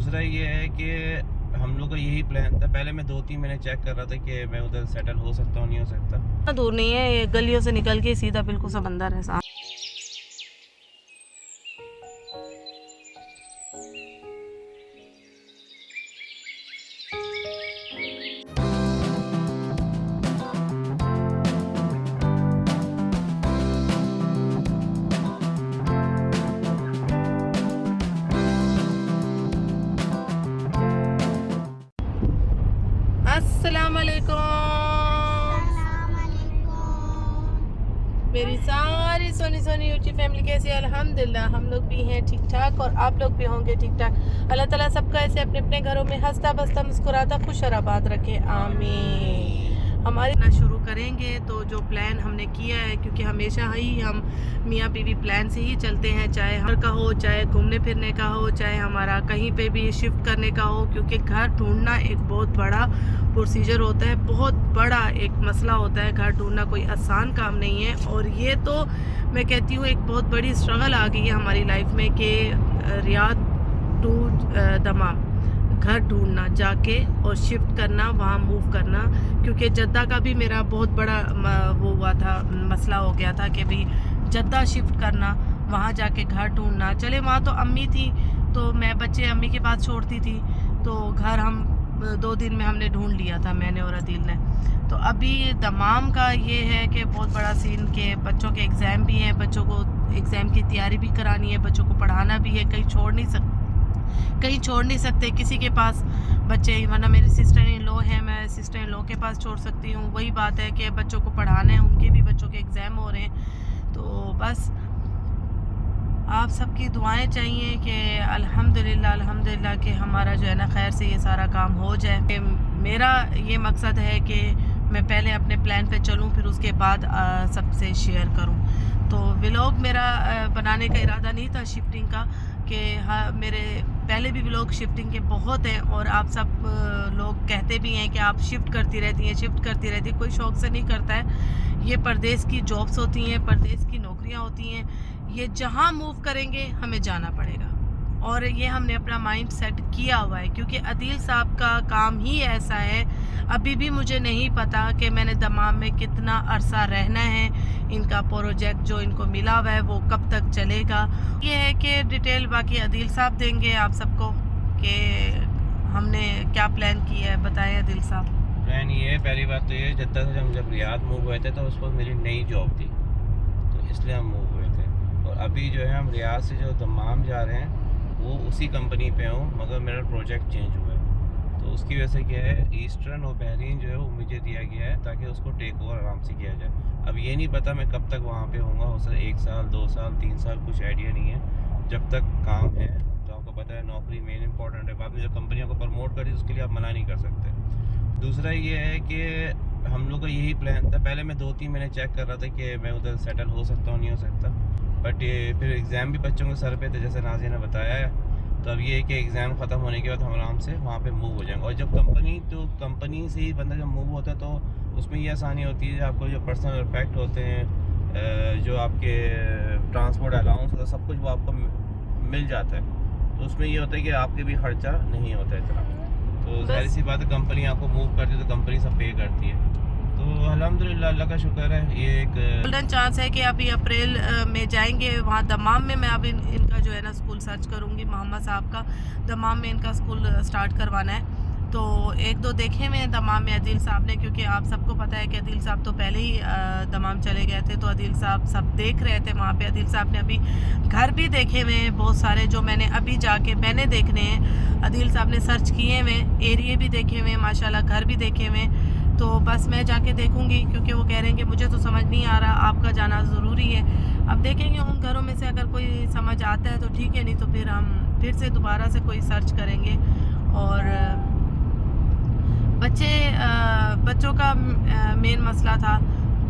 दूसरा ये है कि हम लोग का यही प्लान था। पहले मैं 2-3 महीने चेक कर रहा था कि मैं उधर सेटल हो सकता हूँ नहीं हो सकता। दूर नहीं है, ये गलियों से निकल के सीधा बिल्कुल समंदर है सामने। अस्सलाम वालेकुम मेरी सारी सोनी सोनी यूट्यूब फैमिली, कैसी है? अल्हम्दुलिल्लाह हम लोग भी हैं ठीक ठाक और आप लोग भी होंगे ठीक ठाक। अल्लाह ताला सबको ऐसे अपने अपने घरों में हंसता बसता मुस्कुराता खुश और आबाद रखे, आमीन। हमारी ना शुरू करेंगे तो जो प्लान हमने किया है, क्योंकि हमेशा ही हम मियाँ बीवी प्लान से ही चलते हैं, चाहे घर का हो, चाहे घूमने फिरने का हो, चाहे हमारा कहीं पे भी शिफ्ट करने का हो, क्योंकि घर ढूंढना एक बहुत बड़ा प्रोसीजर होता है, बहुत बड़ा एक मसला होता है। घर ढूंढना कोई आसान काम नहीं है और ये तो मैं कहती हूँ एक बहुत बड़ी स्ट्रगल आ गई है हमारी लाइफ में कि रियाद टू दमाम घर ढूंढना, जाके और शिफ्ट करना, वहाँ मूव करना। क्योंकि जद्दा का भी मेरा बहुत बड़ा वो हुआ था, मसला हो गया था कि भाई जद्दा शिफ्ट करना, वहाँ जाके घर ढूंढना। चले वहाँ तो अम्मी थी तो मैं बच्चे अम्मी के पास छोड़ती थी, तो घर हम 2 दिन में हमने ढूंढ लिया था, मैंने और अदील ने। तो अभी दमाम का ये है कि बहुत बड़ा सीन के बच्चों के एग्ज़ाम भी हैं, बच्चों को एग्ज़ाम की तैयारी भी करानी है, बच्चों को पढ़ाना भी है, कहीं छोड़ नहीं सकते किसी के पास बच्चे, वरना मेरी सिस्टर इन लॉ है, मैं सिस्टर इन लॉ के पास छोड़ सकती हूँ। वही बात है कि बच्चों को पढ़ाना है, उनके भी बच्चों के एग्ज़ाम हो रहे हैं। तो बस आप सबकी दुआएं चाहिए कि अल्हम्दुलिल्लाह कि हमारा जो है ना खैर से ये सारा काम हो जाए। मेरा ये मकसद है कि मैं पहले अपने प्लान पे चलूँ, फिर उसके बाद सबसे शेयर करूँ। तो व्लॉग मेरा बनाने का इरादा नहीं था शिफ्टिंग का, कि हाँ मेरे पहले भी व्लॉग शिफ्टिंग के बहुत हैं और आप सब लोग कहते भी हैं कि आप शिफ्ट करती रहती हैं। कोई शौक़ से नहीं करता है। ये परदेश की जॉब्स होती हैं, परदेश की नौकरियां होती हैं, ये जहां मूव करेंगे हमें जाना पड़ेगा और ये हमने अपना माइंड सेट किया हुआ है। क्योंकि अदील साहब का काम ही ऐसा है, अभी भी मुझे नहीं पता कि मैंने दमाम में कितना अरसा रहना है, इनका प्रोजेक्ट जो इनको मिला हुआ है वो कब तक चलेगा। ये है कि डिटेल बाकी अदील साहब देंगे आप सबको कि हमने क्या प्लान किया है। बताएं अदील साहब। प्लान ये है, पहली बात तो ये जद्दा से हम जब रियाद मूव हुए थे तो उस वक्त मेरी नई जॉब थी, तो इसलिए हम मूव हुए थे। और अभी जो है हम रियाद से जो दमाम जा रहे हैं वो उसी कंपनी पे हूँ, मगर मेरा प्रोजेक्ट चेंज हुआ है। तो उसकी वजह से क्या है, ईस्टर्न और बहरीन जो है वो मुझे दिया गया है ताकि उसको टेक ओवर आराम से किया जाए। अब ये नहीं पता मैं कब तक वहाँ पे होऊंगा, हो सकता 1 साल 2 साल 3 साल, कुछ आइडिया नहीं है। जब तक काम है तो आपको पता है नौकरी मेन इंपॉर्टेंट है। बाद में जो कंपनियों को प्रमोट करी उसके लिए आप मना नहीं कर सकते। दूसरा ये है कि हम लोग का यही प्लान था। पहले मैं 2-3 महीने चेक कर रहा था कि मैं उधर सेटल हो सकता हूँ नहीं हो सकता, बट फिर एग्ज़ाम भी बच्चों के सर पे थे जैसे नाज़िया ने बताया है। तो अब ये है कि एग्ज़ाम ख़त्म होने के बाद हम आराम से वहाँ पे मूव हो जाएंगे। और जब कंपनी से ही बंदा जब मूव होता है तो उसमें ये आसानी होती है, आपको जो पर्सनल इफेक्ट होते हैं, जो आपके ट्रांसपोर्ट अलाउंस होता है, सब कुछ वो आपको मिल जाता है। तो उसमें ये होता है कि आपके भी ख़र्चा नहीं होता इतना। तो जाहिर सी बात है कंपनी आपको मूव करती है तो कंपनी सब पे करती है। तो अल्हम्दुलिल्लाह अल्लाह का शुक्र है, ये एक गोल्डन चांस है कि अभी अप्रैल में जाएंगे वहाँ दमाम में। मैं अभी इनका जो है ना स्कूल सर्च करूँगी, मोहम्मद साहब का दमाम में इनका स्कूल स्टार्ट करवाना है। तो 1-2 देखे हुए हैं दमाम में अदील साहब ने, क्योंकि आप सबको पता है कि अदील साहब तो पहले ही दमाम चले गए थे, तो अदील साहब सब देख रहे थे वहाँ पे। अदील साहब ने अभी घर भी देखे हुए हैं बहुत सारे, जो मैंने अभी जाके मैंने देखने हैं। अदील साहब ने सर्च किए हुए, एरिए भी देखे हुए हैं माशाल्लाह, घर भी देखे हुए हैं। तो बस मैं जाके देखूंगी, क्योंकि वो कह रहे हैं कि मुझे तो समझ नहीं आ रहा, आपका जाना ज़रूरी है। अब देखेंगे उन घरों में से अगर कोई समझ आता है तो ठीक है, नहीं तो फिर हम फिर से दोबारा से कोई सर्च करेंगे। और बच्चों का मेन मसला था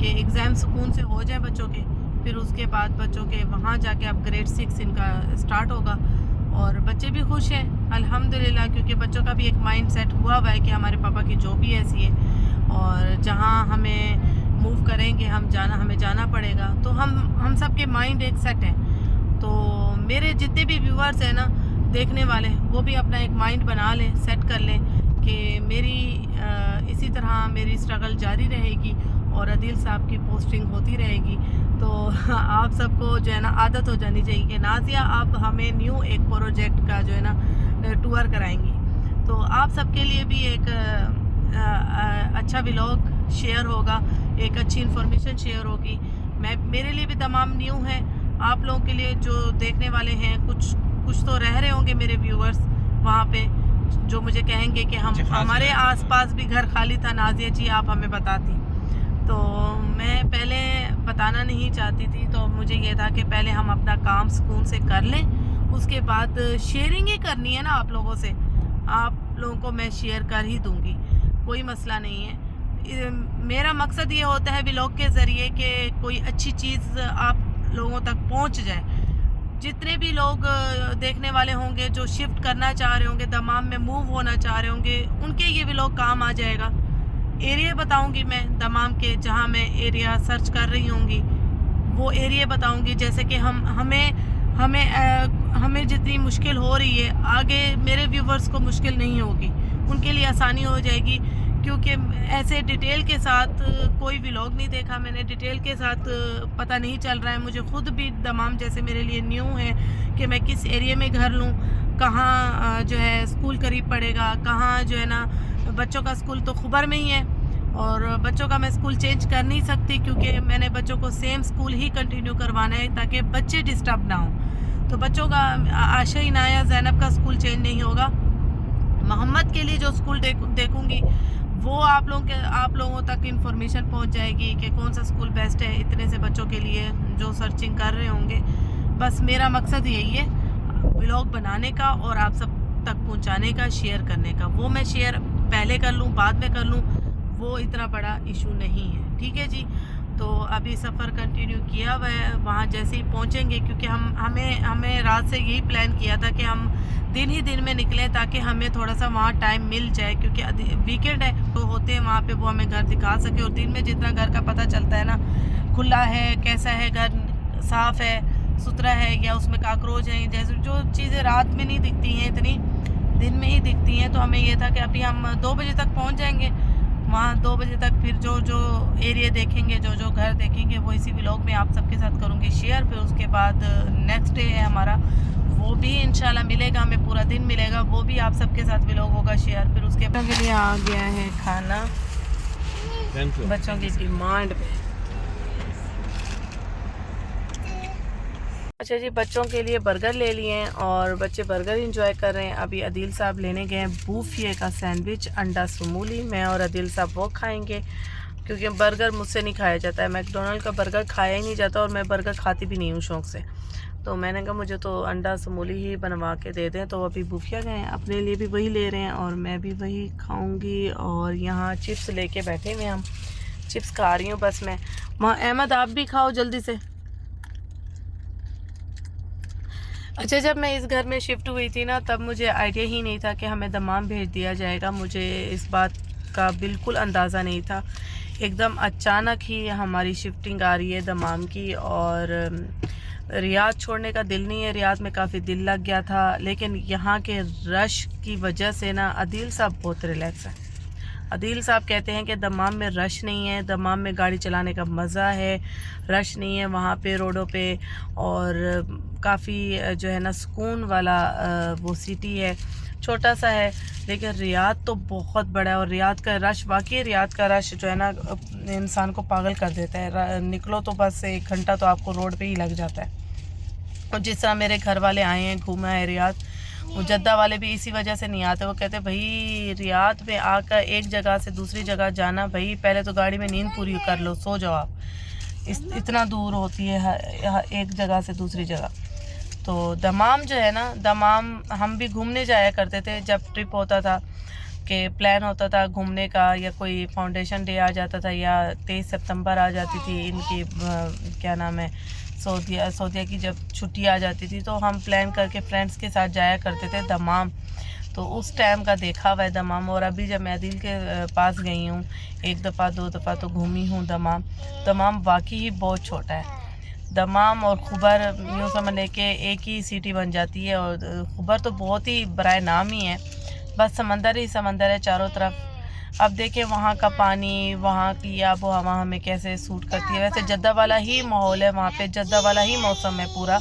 कि एग्ज़ाम सुकून से हो जाए बच्चों के, फिर उसके बाद बच्चों के वहाँ जाके अब ग्रेड 6 इनका स्टार्ट होगा और बच्चे भी खुश हैं अल्हम्दुलिल्लाह, क्योंकि बच्चों का भी एक माइंड सेट हुआ हुआ है कि हमारे पापा की जॉब भी ऐसी है और जहाँ हमें मूव करेंगे हमें जाना पड़ेगा। तो हम सब के माइंड एक सेट है। तो मेरे जितने भी व्यूअर्स हैं ना, देखने वाले वो भी अपना एक माइंड बना लें, सेट कर लें कि मेरी इसी तरह मेरी स्ट्रगल जारी रहेगी और अदील साहब की पोस्टिंग होती रहेगी। तो आप सबको जो है ना आदत हो जानी चाहिए कि नाज़िया आप हमें न्यू एक प्रोजेक्ट का जो है ना टूर कराएंगी। तो आप सबके लिए भी एक अच्छा व्लॉग शेयर होगा, एक अच्छी इन्फॉर्मेशन शेयर होगी। मेरे लिए भी तमाम न्यू है, आप लोगों के लिए जो देखने वाले हैं कुछ तो रह रहे होंगे मेरे व्यूअर्स वहाँ पे, जो मुझे कहेंगे कि हमारे आसपास भी घर खाली था नाज़िया जी, आप हमें बताती। तो मैं पहले बताना नहीं चाहती थी, तो मुझे ये था कि पहले हम अपना काम सुकून से कर लें, उसके बाद शेयरिंग ही करनी है ना आप लोगों से। आप लोगों को मैं शेयर कर ही दूँगी, कोई मसला नहीं है। मेरा मकसद ये होता है व्लॉग के ज़रिए कि कोई अच्छी चीज़ आप लोगों तक पहुंच जाए। जितने भी लोग देखने वाले होंगे जो शिफ्ट करना चाह रहे होंगे, दमाम में मूव होना चाह रहे होंगे, उनके ये व्लॉग काम आ जाएगा। एरिया बताऊंगी मैं दमाम के, जहां मैं एरिया सर्च कर रही होंगी वो एरिया बताऊंगी। जैसे कि हमें जितनी मुश्किल हो रही है, आगे मेरे व्यूवर्स को मुश्किल नहीं होगी, उनके लिए आसानी हो जाएगी। क्योंकि ऐसे डिटेल के साथ कोई व्लॉग नहीं देखा मैंने, डिटेल के साथ पता नहीं चल रहा है। मुझे ख़ुद भी दमाम जैसे मेरे लिए न्यू है कि मैं किस एरिया में घर लूँ, कहाँ जो है स्कूल करीब पड़ेगा, कहाँ जो है ना बच्चों का स्कूल तो खुबर में ही है, और बच्चों का मैं स्कूल चेंज कर नहीं सकती क्योंकि मैंने बच्चों को सेम स्कूल ही कंटिन्यू करवाना है ताकि बच्चे डिस्टर्ब ना हों। तो बच्चों का आशा इनाया ज़ैनब का स्कूल चेंज नहीं होगा। मोहम्मद के लिए जो स्कूल देखूँगी वो आप लोगों तक इन्फॉर्मेशन पहुंच जाएगी कि कौन सा स्कूल बेस्ट है इतने से बच्चों के लिए जो सर्चिंग कर रहे होंगे। बस मेरा मकसद यही है व्लॉग बनाने का और आप सब तक पहुंचाने का, शेयर करने का। वो मैं शेयर पहले कर लूँ बाद में कर लूँ, वो इतना बड़ा इशू नहीं है, ठीक है जी। तो अभी सफ़र कंटिन्यू किया हुआ है, वहाँ जैसे ही पहुँचेंगे, क्योंकि हमें रात से यही प्लान किया था कि हम दिन में निकलें ताकि हमें थोड़ा सा वहाँ टाइम मिल जाए, क्योंकि वीकेंड है तो होते हैं वहाँ पे, वो हमें घर दिखा सके। और दिन में जितना घर का पता चलता है ना, खुला है, कैसा है घर, साफ़ है, सुथरा है, या उसमें काकरोच हैं, जैसे जो चीज़ें रात में नहीं दिखती हैं इतनी दिन में ही दिखती हैं। तो हमें ये था कि अभी हम 2 बजे तक पहुँच जाएँगे वहाँ। 2 बजे तक फिर जो एरिया देखेंगे, जो घर देखेंगे, वो इसी व्लॉग में आप सबके साथ करूँगी शेयर। फिर उसके बाद नेक्स्ट डे है हमारा, वो भी इंशाल्लाह मिलेगा, हमें पूरा दिन मिलेगा, वो भी आप सबके साथ व्लॉग होगा शेयर। फिर उसके बाद के लिए आ गया है खाना बच्चों की डिमांड पे। अच्छा जी, बच्चों के लिए बर्गर ले लिए हैं और बच्चे बर्गर एंजॉय कर रहे हैं। अभी अदील साहब लेने गए हैं बूफिए का सैंडविच, अंडा समूली। मैं और अदील साहब वो खाएंगे क्योंकि बर्गर मुझसे नहीं खाया जाता है, मैकडोनल्ड का बर्गर खाया ही नहीं जाता और मैं बर्गर खाती भी नहीं हूँ शौक़ से। तो मैंने कहा मुझे तो अंडा समूली ही बनवा के दे दें। तो अभी बूफिया गए हैं, अपने लिए भी वही ले रहे हैं और मैं भी वही खाऊँगी। और यहाँ चिप्स लेके बैठे हुए, हम चिप्स खा रही हूँ बस मैं। वहाँ अहमद आप भी खाओ जल्दी से। अच्छा, जब मैं इस घर में शिफ्ट हुई थी ना, तब मुझे आइडिया ही नहीं था कि हमें दमाम भेज दिया जाएगा। मुझे इस बात का बिल्कुल अंदाज़ा नहीं था। एकदम अचानक ही हमारी शिफ्टिंग आ रही है दमाम की, और रियाद छोड़ने का दिल नहीं है। रियाद में काफ़ी दिल लग गया था, लेकिन यहाँ के रश की वजह से ना अदील साहब बहुत रिलैक्स है। अदील साहब कहते हैं कि दमाम में रश नहीं है, दमाम में गाड़ी चलाने का मज़ा है, रश नहीं है वहाँ पे रोडों पे, और काफ़ी जो है ना सुकून वाला वो सिटी है। छोटा सा है लेकिन रियाद तो बहुत बड़ा है। और रियाद का रश, वाकई रियाद का रश जो है ना इंसान को पागल कर देता है। निकलो तो बस 1 घंटा तो आपको रोड पे ही लग जाता है। और जिस तरह मेरे घर वाले आए हैं, घूमा है रियाद, वो जद्दा वाले भी इसी वजह से नहीं आते। वो कहते भाई रियाद में आकर एक जगह से दूसरी जगह जाना, भाई पहले तो गाड़ी में नींद पूरी कर लो, सो जाओ आप। इतना दूर होती है एक जगह से दूसरी जगह। तो दमाम जो है ना, दमाम हम भी घूमने जाया करते थे जब ट्रिप होता था, कि प्लान होता था घूमने का, या कोई फाउंडेशन डे आ जाता था, या 23 सितंबर आ जाती थी इनकी क्या नाम है, सऊदीया की जब छुट्टी आ जाती थी, तो हम प्लान करके फ्रेंड्स के साथ जाया करते थे दमाम। तो उस टाइम का देखा हुआ है दमाम। और अभी जब मैं अदील के पास गई हूँ 1 दफ़ा 2 दफ़ा तो घूमी हूँ दमाम। दमाम वाकई ही बहुत छोटा है। दमाम और खुबर यूँ समझ लें कि एक ही सिटी बन जाती है। और खुबर तो बहुत ही बराए नाम ही है, बस समंदर ही समंदर है चारों तरफ। अब देखें वहाँ का पानी, वहाँ की आबो हवा हमें कैसे सूट करती है। वैसे जद्दा वाला ही माहौल है वहाँ पे, जद्दा वाला ही मौसम है पूरा।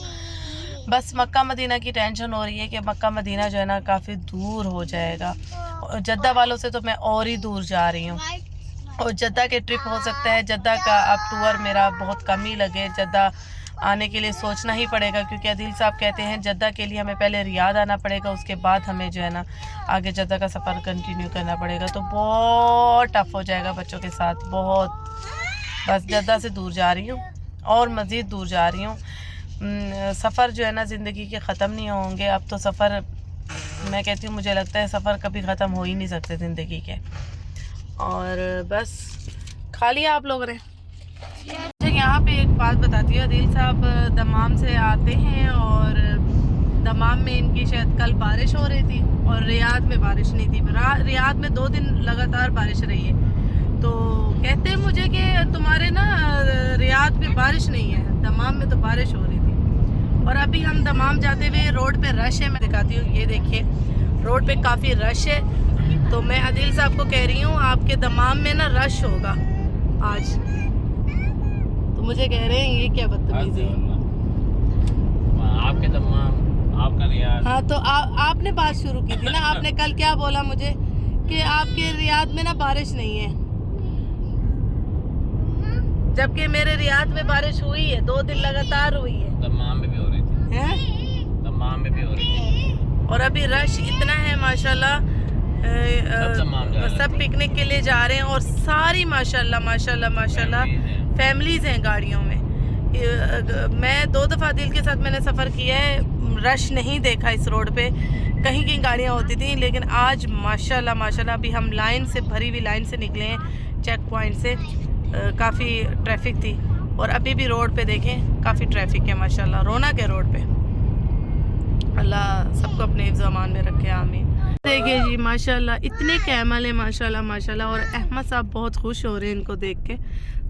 बस मक्का मदीना की टेंशन हो रही है कि मक्का मदीना जो है ना काफ़ी दूर हो जाएगा। जद्दा वालों से तो मैं और ही दूर जा रही हूँ। और जद्दा के ट्रिप हो सकता है, जद्दा का अब टूर मेरा बहुत कम ही लगे। जद्दा आने के लिए सोचना ही पड़ेगा, क्योंकि अदील साहब कहते हैं जद्दा के लिए हमें पहले रियाद आना पड़ेगा, उसके बाद हमें जो है ना आगे जद्दा का सफ़र कंटिन्यू करना पड़ेगा। तो बहुत टफ हो जाएगा बच्चों के साथ, बहुत। बस जद्दा से दूर जा रही हूँ और मज़ीद दूर जा रही हूँ। सफ़र जो है ना ज़िंदगी के ख़त्म नहीं होंगे। अब तो सफ़र, मैं कहती हूँ मुझे लगता है सफ़र कभी ख़त्म हो ही नहीं सकते ज़िंदगी के। और बस खा लिया आप लोगों ने। यहाँ पे एक बात बताती हूँ, अदील साहब दमाम से आते हैं और दमाम में इनकी शायद कल बारिश हो रही थी और रियाद में बारिश नहीं थी। रियाद में 2 दिन लगातार बारिश रही है। तो कहते हैं मुझे कि तुम्हारे ना रियाद में बारिश नहीं है, दमाम में तो बारिश हो रही थी। और अभी हम दमाम जाते हुए रोड पे रश है, मैं दिखाती हूँ। ये देखिए रोड पे काफ़ी रश है। तो मैं अदील साहब को कह रही हूँ आपके दमाम में ना रश होगा आज। तो मुझे कह रहे हैं ये क्या बदतमीजी है, आपके दमाम आपका रियाद। हाँ तो आपने बात शुरू की थी ना, आपने कल क्या बोला मुझे कि आपके रियाद में ना बारिश नहीं है, जबकि मेरे रियाद में बारिश हुई है, 2 दिन लगातार हुई है। दमाम में भी हो रही थी, हैं? दमाम में भी हो रही थी। और अभी रश इतना है माशाल्लाह, सब पिकनिक के लिए जा रहे हैं और सारी माशाल्लाह माशाल्लाह माशाल्लाह फैमिलीज हैं गाड़ियों में। मैं 2 दफ़ा दिल के साथ मैंने सफ़र किया है, रश नहीं देखा इस रोड पे, कहीं कहीं गाड़ियाँ होती थी। लेकिन आज माशाल्लाह माशाल्लाह अभी हम लाइन से भरी हुई लाइन से निकले हैं, चेक पॉइंट से। काफ़ी ट्रैफिक थी और अभी भी रोड पे देखें काफ़ी ट्रैफिक है माशाल्लाह, रौनक है रोड पे। अल्लाह सबको अपने हिफ्ज़ अमान में रखे, आमीन। देखिए जी माशाल्लाह इतने कैमल है माशाल्लाह माशाल्लाह। और अहमद साहब बहुत खुश हो रहे हैं इनको देख के।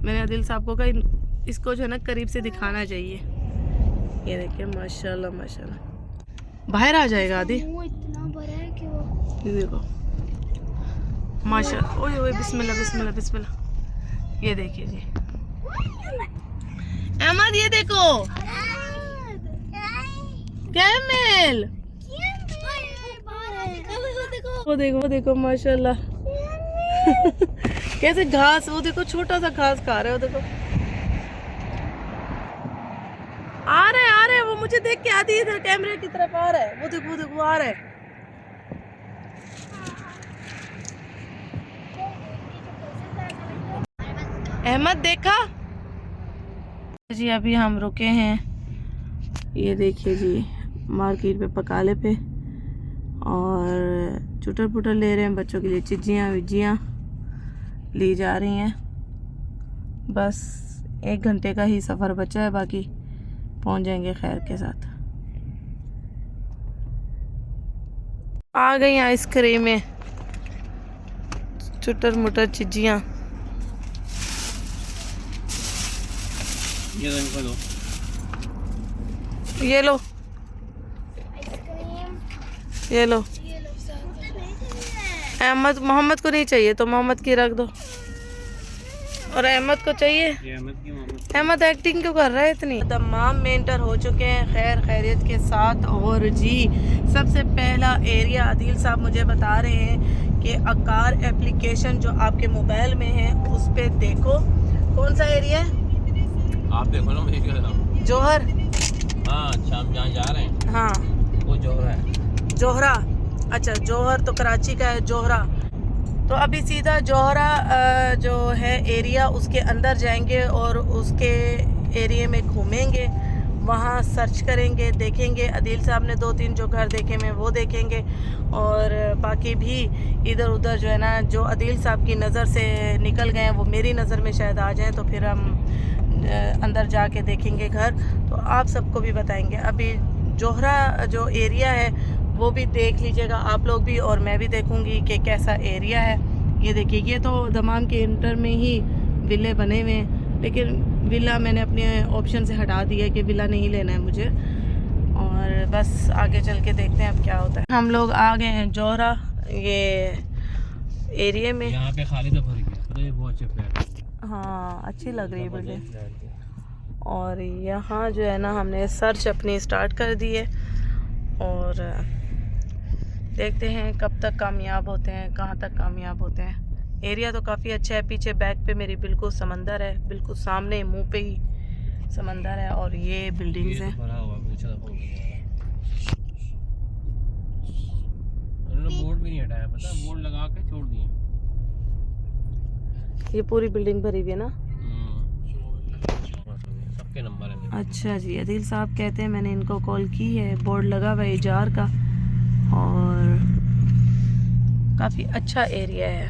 मैंने आदिल साहब को कहा इसको जो है ना करीब से दिखाना चाहिए। ये देखिए माशाल्लाह माशाल्लाह, बाहर आ जाएगा आदि, इतना बड़ा है कि वो ये देखो माशाल्लाह। ओए ओए बिस्मिल्लाह बिस्मिल्लाह बिस्मिल्लाह। ये देखिए जी अहमद, ये देखो कैमल, वो देखो वो देखो माशाल्लाह कैसे घास, वो देखो छोटा सा घास खा रहा है। वो देखो आ रहा है वो मुझे देख के आती है, इधर कैमरे की तरफ आ रहा है। वो देखो आ रहा है। अहमद देखा जी, अभी हम रुके हैं, ये देखिए जी मार्केट पे पकाले पे, और चुटर पुटर ले रहे हैं बच्चों के लिए, चिज्जियाँ विज्जियाँ ली जा रही हैं। बस 1 घंटे का ही सफ़र बचा है, बाकी पहुंच जाएंगे खैर के साथ। आ गई आइसक्रीमें, चुटर मुटर चिज्जियाँ। ये इनको लो, ये लो ये लो। अहमद मोहम्मद को नहीं चाहिए तो मोहम्मद की रख दो, और अहमद को चाहिए। ये अहमद की मोहम्मद। अहमद एक्टिंग क्यों कर रहा है इतनी। दमाम में एंटर हो चुके हैं खैर खैरियत के साथ। और जी सबसे पहला एरिया आदिल साहब मुझे बता रहे हैं कि अकार एप्लीकेशन जो आपके मोबाइल में है उस पे देखो कौन सा एरिया है। आप देखो ना, मुझे क्या बताऊं। जौहर, हाँ अच्छा, हम जहाँ जा रहे हैं हाँ वो जौहरा है। जोहरा, अच्छा जौहर तो कराची का है, जोहरा। तो अभी सीधा जोहरा जो है एरिया उसके अंदर जाएंगे और उसके एरिया में घूमेंगे, वहाँ सर्च करेंगे, देखेंगे। अदील साहब ने 2-3 जो घर देखे में वो देखेंगे, और बाकी भी इधर उधर जो है ना जो अदील साहब की नज़र से निकल गए हैं वो मेरी नज़र में शायद आ जाएं, तो फिर हम अंदर जाके देखेंगे घर, तो आप सबको भी बताएंगे। अभी जोहरा जो एरिया है वो भी देख लीजिएगा आप लोग भी, और मैं भी देखूंगी कि कैसा एरिया है। ये देखिए ये तो दमाम के इंटर में ही विले बने हुए हैं, लेकिन विला मैंने अपने ऑप्शन से हटा दिया है कि विला नहीं लेना है मुझे, और बस आगे चल के देखते हैं अब क्या होता है। हम लोग आ गए हैं जोहरा ये एरिया में। यहाँ पे खाली तो भर गया, पता है बहुत अच्छे फ्लैट। हाँ अच्छी लग रही है बिल्डिंग। और यहाँ जो है ना हमने सर्च अपनी स्टार्ट कर दी है और देखते हैं कब तक कामयाब होते हैं, कहाँ तक कामयाब होते हैं। एरिया तो काफ़ी अच्छा है, पीछे बैक पे मेरी बिल्कुल समंदर है, बिल्कुल सामने मुंह पे ही समंदर है और ये बिल्डिंग्स हैं। बोर्ड भी नहीं हटाया, पता है बोर्ड लगा के छोड़ दिए। ये पूरी बिल्डिंग भरी हुई है ना। सबके नंबर है। अच्छा जी, अदील साहब कहते हैं मैंने इनको कॉल की है, बोर्ड लगा हुआ है इजार का और काफ़ी अच्छा एरिया है,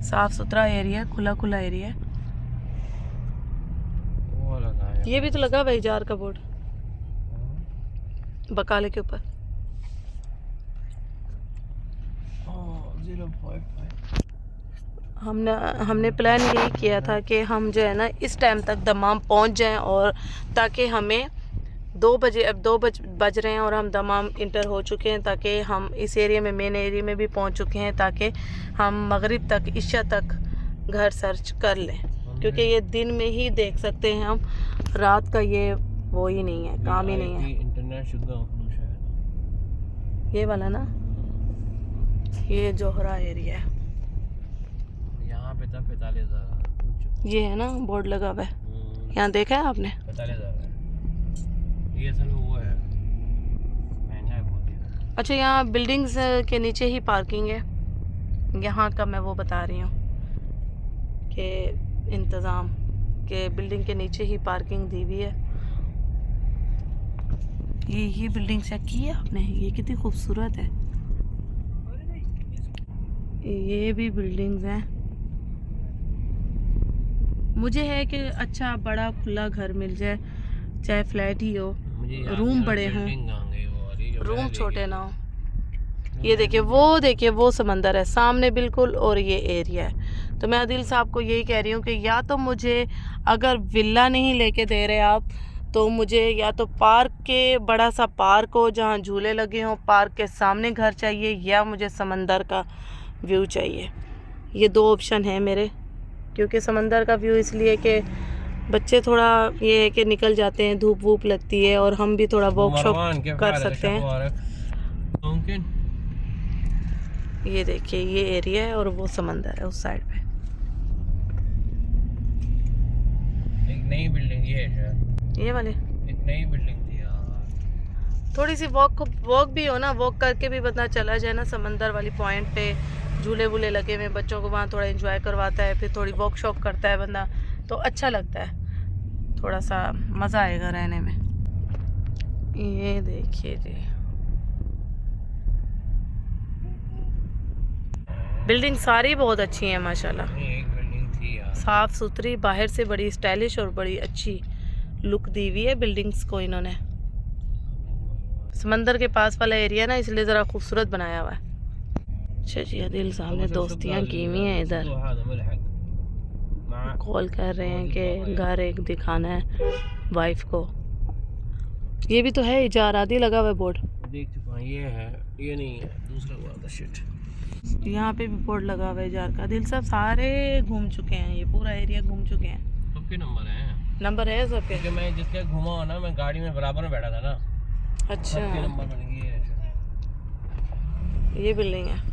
साफ सुथरा एरिया, खुला खुला एरिया। वो लगा है। ये भी तो लगा हुआ है इजार का बोर्ड बकाले के ऊपर। 0.5। हमने प्लान यही किया था कि हम जो है ना इस टाइम तक दमाम पहुंच जाएं और ताकि हमें 2 बजे, अब 2 बज रहे हैं और हम दमाम इंटर हो चुके हैं, ताकि हम इस एरिया में मेन एरिया में भी पहुंच चुके हैं ताकि हम मगरिब तक इशा तक घर सर्च कर लें, क्योंकि ये दिन में ही देख सकते हैं हम, रात का ये वो ही नहीं है, काम ही नहीं है। इंटरनेट शुद्ध ये वाला ना, ये जोहरा एरिया है, यहाँ पे था 45,000। ये है ना बोर्ड लगा हुआ है, यहाँ देखा है आपने? 45,000 ये असल में वो है, महंगा है बहुत ही। अच्छा, यहाँ बिल्डिंग्स के नीचे ही पार्किंग है, यहाँ का मैं वो बता रही हूँ कि इंतज़ाम के बिल्डिंग के नीचे ही पार्किंग दी हुई है। ये बिल्डिंग चेक की है आपने, ये कितनी खूबसूरत है। ये भी बिल्डिंग्स हैं। मुझे है कि अच्छा बड़ा खुला घर मिल जाए, चाहे फ्लैट ही हो, रूम बड़े हों, रूम छोटे ना हो। ये देखिए वो समंदर है सामने बिल्कुल और ये एरिया है। तो मैं आदिल साहब को यही कह रही हूँ कि या तो मुझे अगर विला नहीं लेके दे रहे आप, तो मुझे या तो पार्क के बड़ा सा पार्क हो जहाँ झूले लगे हों, पार्क के सामने घर चाहिए, या मुझे समंदर का व्यू चाहिए। ये 2 ऑप्शन है मेरे, क्योंकि समंदर का व्यू इसलिए कि बच्चे थोड़ा ये है कि निकल जाते हैं, धूप वूप लगती है और हम भी थोड़ा वॉक शॉप कर सकते हैं। ये देखिए ये एरिया है और वो समंदर है उस साइड पे। एक नई बिल्डिंग ये है, ये वाले एक नई बिल्डिंग थी यार। थोड़ी सी वॉक भी हो ना, वॉक करके भी पता चला जाए ना समंदर वाली पॉइंट पे, झूले वूले लगे हुए बच्चों को, वहाँ थोड़ा एंजॉय करवाता है, फिर थोड़ी वॉक शॉप करता है बंदा, तो अच्छा लगता है, थोड़ा सा मज़ा आएगा रहने में। ये देखिए जी बिल्डिंग सारी बहुत अच्छी हैं माशाल्लाह, एक बिल्डिंग थी यार, साफ़ सुथरी, बाहर से बड़ी स्टाइलिश और बड़ी अच्छी लुक दी हुई है बिल्डिंग्स को इन्होंने। समंदर के पास वाला एरिया ना, इसलिए ज़रा खूबसूरत बनाया हुआ है। अच्छा जी, आदिल साहब ने दोस्तियाँ की हुई हैं इधर, कॉल कर रहे हैं कि घर एक दिखाना है वाइफ को। ये भी तो है इजार आदि लगा हुआ है बोर्ड, देख चुका हूं। ये है, ये नहीं है, दूसरा वाला शिट। यहाँ पे भी बोर्ड लगा हुआ है इजार का। दिल साहब सारे घूम चुके हैं, ये पूरा एरिया घूम चुके हैं। सबके नंबर है, नंबर है सबके? क्योंकि मैं जिसके घूमा हूं ना, मैं गाड़ी में बराबर में बैठा था ना। अच्छा, सबके नंबर बन गए हैं। ये बिल्डिंग है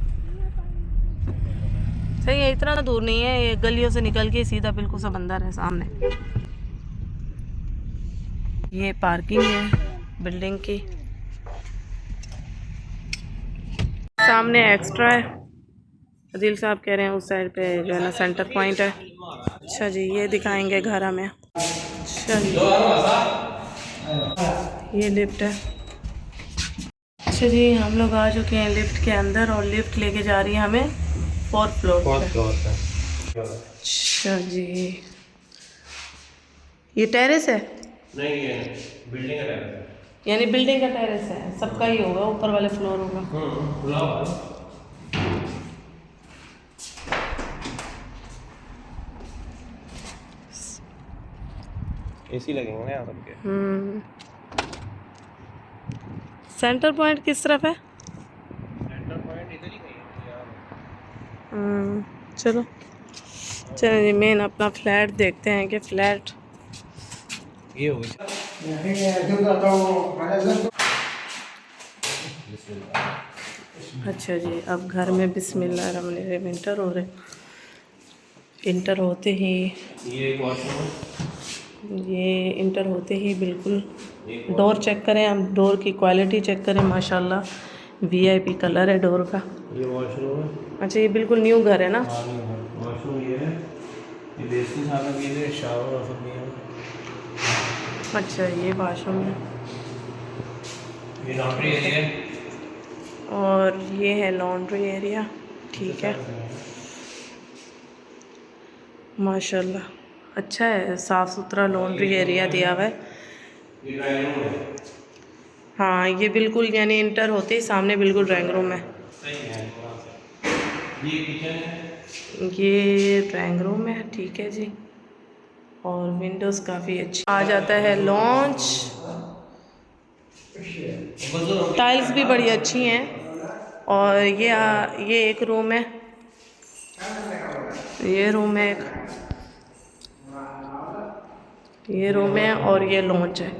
सही है, इतना दूर नहीं है, ये गलियों से निकल के सीधा बिल्कुल समंदर है सामने। ये पार्किंग है बिल्डिंग की, सामने एक्स्ट्रा है। अदील साहब कह रहे हैं उस साइड पे जो है ना सेंटर पॉइंट है। अच्छा जी, ये दिखाएंगे घर हमें। अच्छा जी, ये लिफ्ट है। अच्छा जी, हम लोग आ चुके हैं लिफ्ट के अंदर और लिफ्ट लेके जा रही है हमें 4th फ्लोर पे। अच्छा जी, ये टेरेस है? नहीं, ये बिल्डिंग का टेरेस है। यानी बिल्डिंग का टेरेस है, सबका ही होगा, ऊपर वाले फ्लोर होगा। खुला हुआ है। एसी लगेंगे ना यहाँ सबके। सेंटर पॉइंट किस तरफ है? सेंटर पॉइंट इधर ही कहीं है यार। चलो चलिए मेन अपना फ्लैट देखते हैं कि फ्लैट ये हो गई। अच्छा जी, अब घर में बिस्मिल्लाहिर्रहमानिर्रहीम इंटर होते ही ये एक वॉशरूम है। ये इंटर होते ही बिल्कुल डोर चेक करें, हम डोर की क्वालिटी चेक करें। माशाल्लाह VIP कलर है डोर का। ये वॉशरूम है। अच्छा, ये बिल्कुल न्यू घर है ना? वॉशरूम ये है, ये बेसिन सामने भी है, शावर और सब भी है। अच्छा, ये वॉशरूम है ये लॉन्ड्री एरिया है और ये है लॉन्ड्री एरिया। ठीक है, माशाल्लाह अच्छा है, साफ़ सुथरा लॉन्ड्री एरिया दिया हुआ है। ये ड्राइंग रूम है। हाँ, ये बिल्कुल यानी इंटर होते ही सामने बिल्कुल ड्राइंग रूम है। सही है। ये किचन है। ये ड्राइंग रूम है, ठीक है जी। और विंडोज़ काफ़ी अच्छी। आ जाता है लॉन्च, टाइल्स भी बड़ी अच्छी हैं। और ये एक रूम है, ये रूम है एक, ये रूम है और ये लॉन्च है।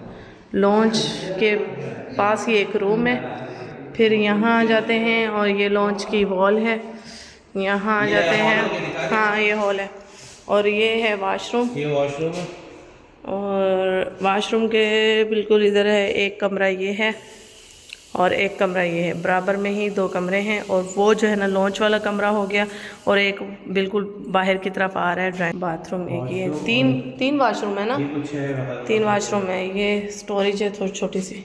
लॉन्च के पास ये एक रूम है। फिर यहाँ आ जाते हैं और ये लॉन्च की वॉल है। यहाँ आ जाते हैं, हाँ ये हॉल है और ये है वाशरूम। ये वॉशरूम है। और वाशरूम के बिल्कुल इधर है एक कमरा, ये है और एक कमरा ये है। बराबर में ही 2 कमरे हैं और वो जो है ना लॉन्च वाला कमरा हो गया और एक बिल्कुल बाहर की तरफ आ रहा है ड्राइंग बाथरूम। एक ये तीन वाशरूम है ना? ये कुछ है, 3 वाशरूम है। ये स्टोरेज है थोड़ी छोटी सी।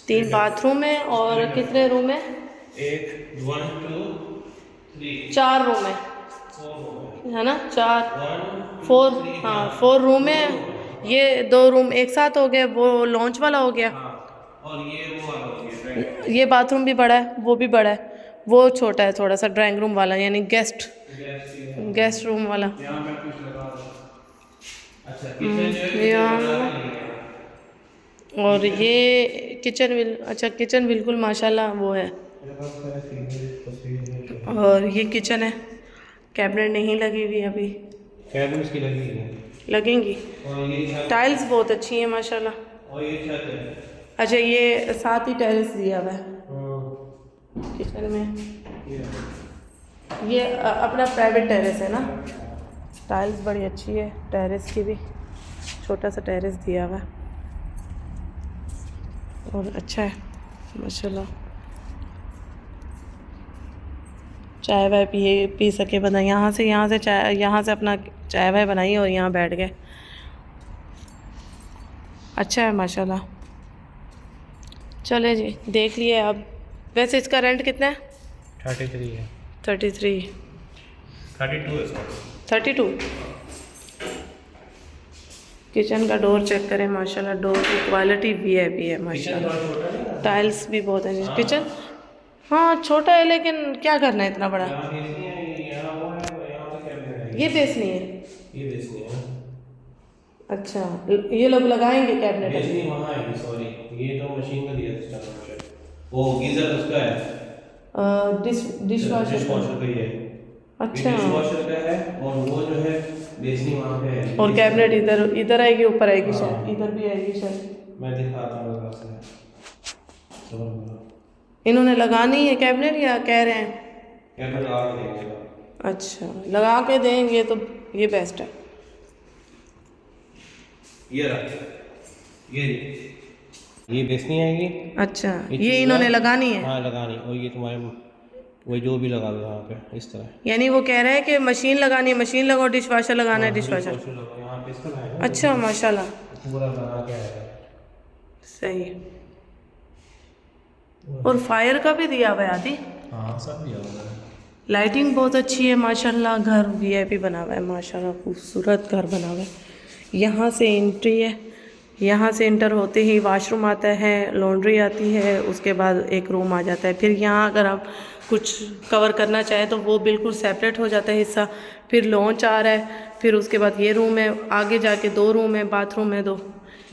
3 बाथरूम है और कितने रूम है? 1 1 2 3 4 रूम है ना? 4 हाँ 4 रूम है। ये 2 रूम एक साथ हो गए, वो लॉन्च वाला हो गया। और ये वो वाला हो गया। ये बाथरूम भी बड़ा है, वो भी बड़ा है, वो छोटा है थोड़ा सा ड्राइंग रूम वाला, यानी गेस्ट रूम वाला। यहाँ पे कुछ लगा हुआ है। अच्छा, और ये किचन अच्छा किचन बिल्कुल माशाल्लाह वो है। और ये किचन है, कैबिनेट नहीं लगी हुई अभी, कैबिनेट की लगी है, लगेंगी। और ये टाइल्स बहुत अच्छी हैं माशाल्लाह। और ये छत है। अच्छा, ये साथ ही टेरेस दिया हुआ है किचन में। ये अपना प्राइवेट टेरेस है ना? टाइल्स बड़ी अच्छी है, टेरेस की भी छोटा सा टेरेस दिया हुआ है और अच्छा है माशाल्लाह। चाय वाय पी सके बंदा, यहाँ से अपना चाय वाय बनाई और यहाँ बैठ गए। अच्छा है माशाल्लाह। चले जी, देख लिए। अब वैसे इसका रेंट कितना है? 33 है। 32 है सर। 32। किचन का डोर चेक करें माशाल्लाह, डोर की क्वालिटी VIP है माशाल्लाह। टाइल्स भी बहुत है किचन। हाँ छोटा है, लेकिन क्या करना है इतना बड़ा। ये बेस नहीं है। ये बेस नहीं है। अच्छा, ये लोग लगाएंगे कैबिनेट? बेस नहीं वहाँ है, सॉरी, ये तो मशीन का दिया सिस्टम है। वो गीजर उसका है, डिश वॉशर का ही है। अच्छा, डिश वॉशर का है। और वो जो है बेसिन वहाँ पे है। और कैबिनेट इधर आएगी, ऊपर आएगी शायद, इधर भी आएगी शायद। मैं दिखाता हूँ। इन्होंने लगानी है कैबिनेट या कह रहे हैं? कैबिनेट लगा के देंगे। अच्छा, लगा के देंगे तो ये बेस्ट है। ये बेस नहीं आएगी। अच्छा, ये इन्होंने लगानी है? हाँ लगानी। और ये तुम्हारे वही जो भी लगा दो यहाँ पे इस तरह। यानी वो कह रहे हैं कि मशीन लगानी है, मशीन लगाओ, डिश वाशर लगाना है, डिश वाशर। यहाँ पे इसका है। अच्छा माशाल्लाह, पूरा लगा के आएगा। सही। और फायर का भी दिया हुआ है आदि। हाँ सब दिया हुआ है। लाइटिंग बहुत अच्छी है माशाल्लाह। घर VIP बना हुआ है माशाल्लाह, खूबसूरत घर बना हुआ है। यहाँ से एंट्री है, यहाँ से इंटर होते ही वॉशरूम आता है, लॉन्ड्री आती है, उसके बाद एक रूम आ जाता है। फिर यहाँ अगर आप कुछ कवर करना चाहें तो वो बिल्कुल सेपरेट हो जाता है हिस्सा। फिर लॉन्च आ रहा है, फिर उसके बाद ये रूम है, आगे जाके 2 रूम है, बाथरूम है 2,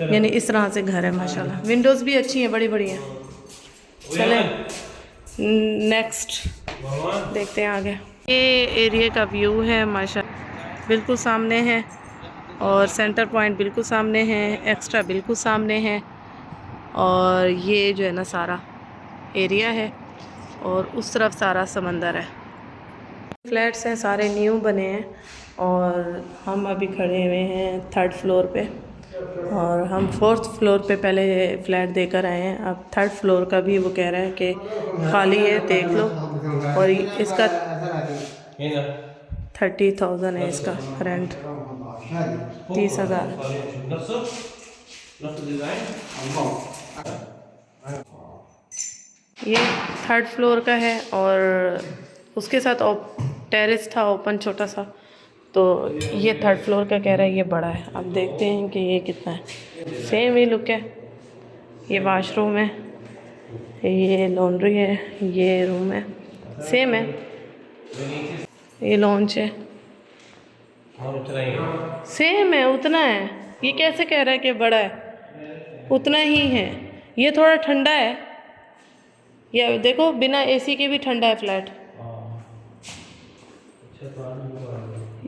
यानी इस तरह से घर है माशाल्लाह। विंडोज़ भी अच्छी हैं, बड़ी बड़ी हैं। चले नेक्स्ट देखते हैं आगे। ये एरिया का व्यू है माशाल्लाह, बिल्कुल सामने है, और सेंटर पॉइंट बिल्कुल सामने है, एक्स्ट्रा बिल्कुल सामने है, और ये जो है ना सारा एरिया है, और उस तरफ सारा समंदर है। फ्लैट्स हैं, सारे न्यू बने हैं, और हम अभी खड़े हुए हैं 3rd फ्लोर पे, और हम 4th फ्लोर पे पहले फ्लैट देकर आए हैं। अब 3rd फ्लोर का भी वो कह रहा है कि खाली है, देख लो। और इसका 30,000 है, इसका रेंट 30,000। ये 3rd फ्लोर का है, और उसके साथ टेरेस था ओपन छोटा सा, तो ये 3rd फ्लोर का कह रहा है ये बड़ा है। अब देखते हैं कि ये कितना है। सेम ही लुक है। ये वॉशरूम है, ये लॉन्ड्री है, ये रूम है, सेम है। ये लॉन्च है, सेम है, उतना है। ये कैसे कह रहा है कि बड़ा है? उतना ही है। ये थोड़ा ठंडा है, ये देखो बिना एसी के भी ठंडा है फ्लैट।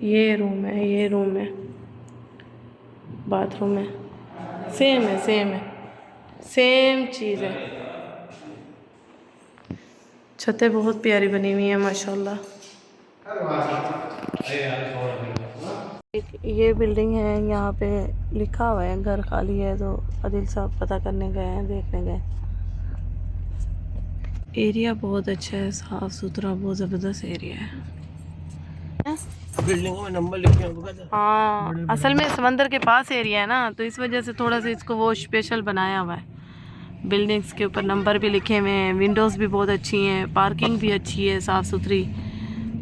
ये रूम है, ये रूम है, बाथरूम है, सेम है, सेम है, सेम चीज़ है। छतें बहुत प्यारी बनी हुई हैं माशाल्लाह। ये बिल्डिंग है, यहाँ पे लिखा हुआ है घर खाली है, तो आदिल साहब पता करने गए हैं, देखने गए। एरिया बहुत अच्छा है, साफ़ सुथरा, बहुत ज़बरदस्त एरिया है। बिल्डिंगों में नंबर लिखे हैं। हाँ, असल में समंदर के पास एरिया है ना, तो इस वजह से थोड़ा सा इसको वो स्पेशल बनाया हुआ है। बिल्डिंग्स के ऊपर नंबर भी लिखे हुए हैं, विंडोज़ भी बहुत अच्छी हैं, पार्किंग भी अच्छी है, साफ़ सुथरी,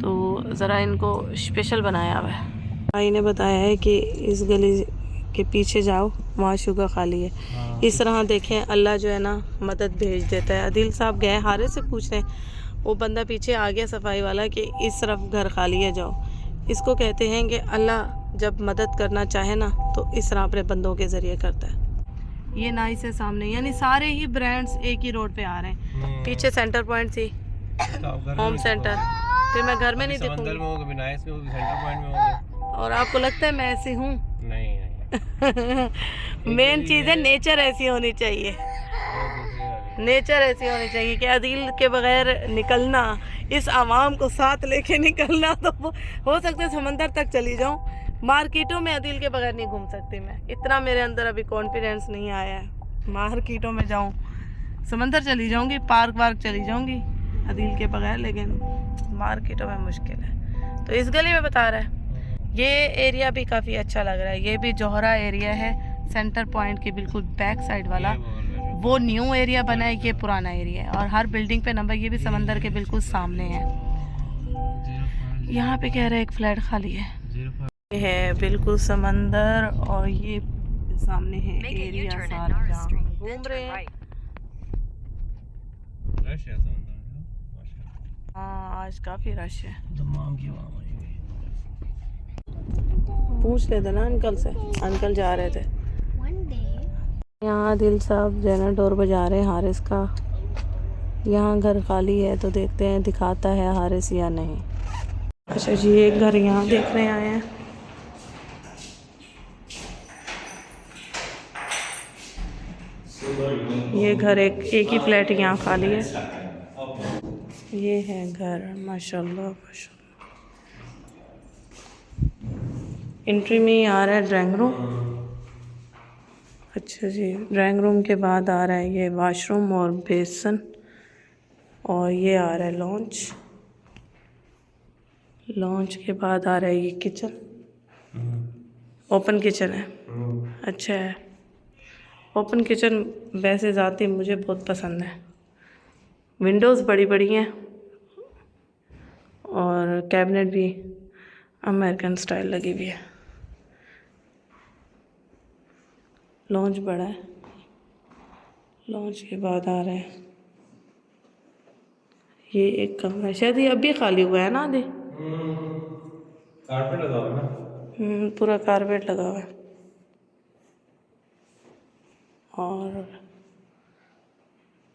तो ज़रा इनको स्पेशल बनाया हुआ है। भाई ने बताया है कि इस गली के पीछे जाओ, वहाँ शुगर खाली है। हाँ। इस तरह देखें, अल्लाह जो है ना मदद भेज देता है। आदिल साहब गए हारे से पूछ रहे हैं, वो बंदा पीछे आ गया सफाई वाला कि इस तरफ घर खाली है, जाओ। इसको कहते हैं कि अल्लाह जब मदद करना चाहे ना, तो इस तरह अपने बंदों के ज़रिए करता है। ये नाइस है सामने, यानी सारे ही ब्रांड्स एक ही रोड पे आ रहे हैं। पीछे सेंटर पॉइंट थी, होम सेंटर, फिर मैं घर में नहीं देखूंगी। समंदर में होगा, भी नाइस में होगी, सेंटर पॉइंट में होगी। और आपको लगता है मैं ऐसी हूँ? नहीं मेन चीज़ है नेचर ऐसी होनी चाहिए, नेचर ऐसी होनी चाहिए कि अदील के बगैर निकलना, इस आवाम को साथ लेके निकलना, तो हो सकता है समंदर तक चली जाऊं, मार्केटों में अदील के बगैर नहीं घूम सकती मैं। इतना मेरे अंदर अभी कॉन्फिडेंस नहीं आया है। मार्केटों में जाऊं, समंदर चली जाऊंगी, पार्क वार्क चली जाऊंगी अदील के बगैर, लेकिन मार्केटों में मुश्किल है। तो इस गली में बता रहा है। ये एरिया भी काफ़ी अच्छा लग रहा है। ये भी जोहरा एरिया है, सेंटर पॉइंट के बिल्कुल बैक साइड वाला। वो न्यू एरिया बना है, ये पुराना एरिया है, और हर बिल्डिंग पे नंबर, ये भी समंदर के बिल्कुल सामने है। यहाँ पे कह रहे हैं एक फ्लैट खाली है, ये है बिल्कुल समंदर, और ये सामने है एरिया सारा जहाँ घूम रहे हैं। हाँ, आज काफ़ी रश है। पूछ लेते ना अंकल से, अंकल जा रहे थे। यहाँ दिल साहब जो है ना डोर बजा रहे हैं हारिस का। यहाँ घर खाली है, तो देखते हैं दिखाता है हारिस या नहीं। अच्छा जी, एक घर यहाँ देखने आए हैं। ये घर एक ही फ्लैट यहाँ खाली है। ये है घर माशाल्लाह माशाल्लाह। एंट्री में ही आ रहा है ड्राइंग रूम। अच्छा जी, ड्राइंग रूम के बाद आ रहा है ये वॉशरूम और बेसन, और ये आ रहा है लॉन्च। लॉन्च के बाद आ रहा है ये किचन, ओपन किचन है। अच्छा है, ओपन किचन वैसे ज़ाती मुझे बहुत पसंद है। विंडोज़ बड़ी बड़ी हैं, और कैबिनेट भी अमेरिकन स्टाइल लगी हुई है। लॉन्च बड़ा है, लॉन्च के बाद आ रहे हैं। ये एक कमरा शायद ये अभी खाली हुआ है ना आधे। कारपेट लगा हुआ है ना। पूरा कारपेट लगा हुआ है। और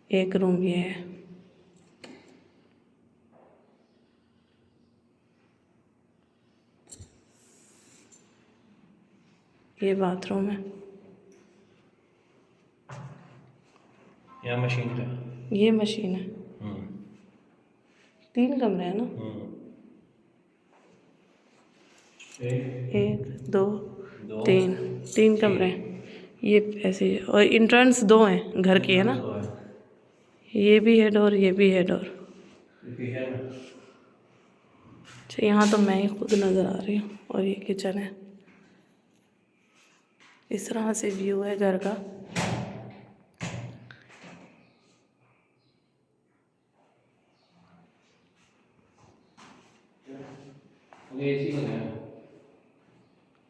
एक रूम ये है। ये बाथरूम है। यहाँ मशीन है। ये मशीन है। 3 कमरे हैं ना। एक दो तीन, 3 कमरे हैं। ये ऐसे और इंट्रेंस 2 हैं घर की है ना। ये भी है डोर, ये भी है डोर। अच्छा यहाँ तो मैं ही खुद नज़र आ रही हूँ। और ये किचन है। इस तरह से व्यू है घर का।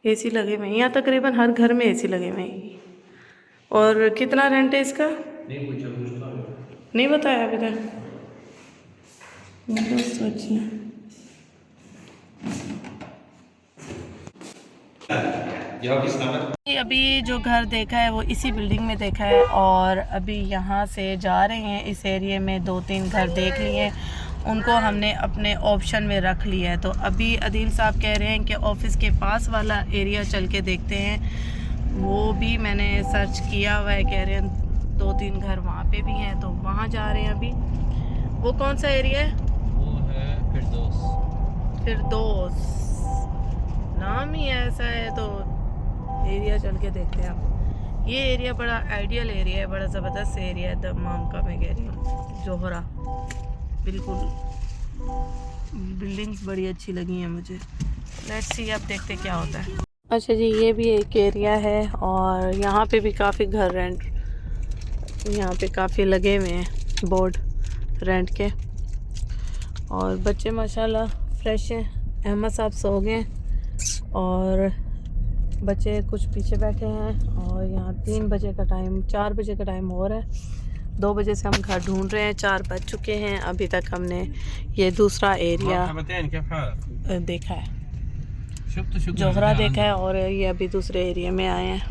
एसी लगे हुए हैं यहाँ, तकरीबन हर घर में एसी लगे हुए हैं। और कितना रेंट है इसका? नहीं बताया अभी तक। सोचिए अभी जो घर देखा है वो इसी बिल्डिंग में देखा है। और अभी यहाँ से जा रहे हैं। इस एरिया में 2-3 घर देख लिए, उनको हमने अपने ऑप्शन में रख लिया है। तो अभी अदील साहब कह रहे हैं कि ऑफिस के पास वाला एरिया चल के देखते हैं। वो भी मैंने सर्च किया हुआ है, कह रहे हैं 2-3 घर वहाँ पे भी हैं, तो वहाँ जा रहे हैं अभी। वो कौन सा एरिया है? वो है फिरदौस नाम ही ऐसा है, तो एरिया चल के देखते हैं आप। ये एरिया बड़ा आइडियल एरिया है, बड़ा ज़बरदस्त एरिया है दमाम का। मैं कह रही हूँ जोहरा, बिल्कुल बिल्डिंग्स बड़ी अच्छी लगी हैं मुझे। लेट्स सी, अब देखते क्या होता है। अच्छा जी, ये भी एक एरिया है और यहाँ पे भी काफ़ी घर रेंट, यहाँ पे काफ़ी लगे हुए हैं बोर्ड रेंट के। और बच्चे माशाल्लाह फ्रेश हैं। अहमद साहब सो गए और बच्चे कुछ पीछे बैठे हैं। और यहाँ 3 बजे का टाइम, 4 बजे का टाइम हो रहा है। 2 बजे से हम घर ढूंढ रहे हैं, 4 बज चुके हैं। अभी तक हमने ये दूसरा एरिया देखा है, जोहरा देखा है, और ये अभी दूसरे एरिया में आए हैं।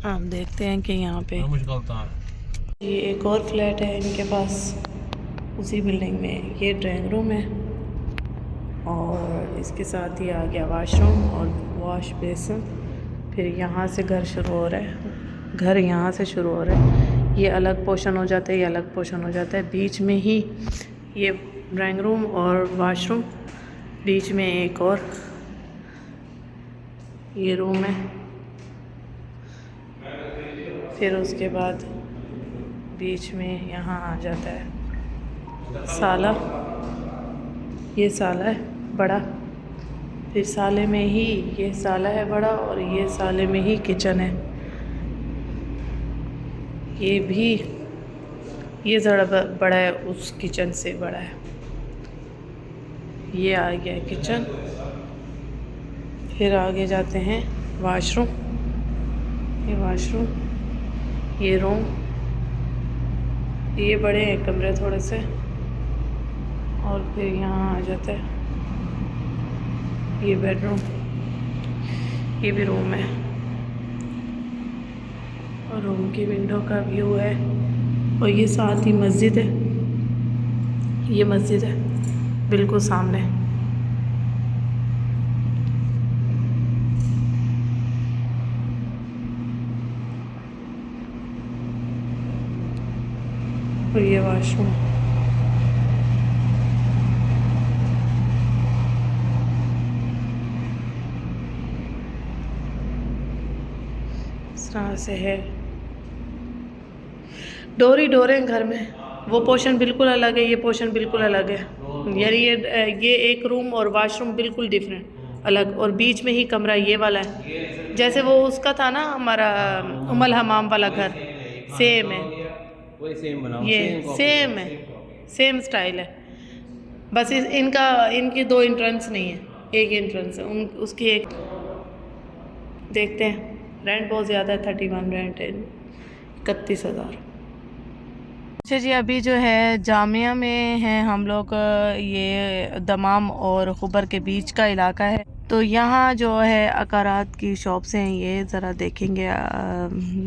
हम देखते हैं कि यहाँ पे ये एक और फ्लैट है इनके पास उसी बिल्डिंग में। ये ड्राइंग रूम है और इसके साथ ही आ गया वॉशरूम और वॉश बेसिन। फिर यहाँ से घर शुरू हो रहा है, घर यहाँ से शुरू हो रहा है। ये अलग पोर्शन हो जाता है, ये अलग पोर्शन हो जाता है। बीच में ही ये ड्राइंग रूम और वॉशरूम, बीच में एक और ये रूम है। फिर उसके बाद बीच में यहाँ आ जाता है साला, ये साला है बड़ा। फिर साले में ही ये साला है बड़ा और ये साले में ही किचन है। ये भी ये ज़रा बड़ा है, उस किचन से बड़ा है। ये आ गया किचन। फिर आगे जाते हैं वॉशरूम, ये वॉशरूम, ये रूम। ये बड़े हैं कमरे थोड़े से। और फिर यहाँ आ जाता है ये बेडरूम, ये भी रूम है। और रूम की विंडो का व्यू है। और ये साथ ही मस्जिद है, ये मस्जिद है बिल्कुल सामने। और ये वॉशरूम। इस तरह से है। डोर ही डोर हैं घर में। वो पोर्शन बिल्कुल अलग है, ये पोर्शन बिल्कुल अलग है। यानी ये एक रूम और वॉशरूम बिल्कुल डिफरेंट अलग। और बीच में ही कमरा ये वाला है, जैसे वो उसका था ना हमारा उमल हमाम वाला घर, सेम है। ये सेम है, सेम स्टाइल है। बस इनकी 2 एंट्रेंस नहीं है, एक एंट्रेंस है। उसकी एक देखते हैं, रेंट बहुत ज़्यादा है, 31 रेंट है, 31,000। अच्छा जी, अभी जो है जामिया में हैं हम लोग। ये दमाम और खुबर के बीच का इलाका है। तो यहाँ जो है अकारात की शॉप्स हैं, ये ज़रा देखेंगे,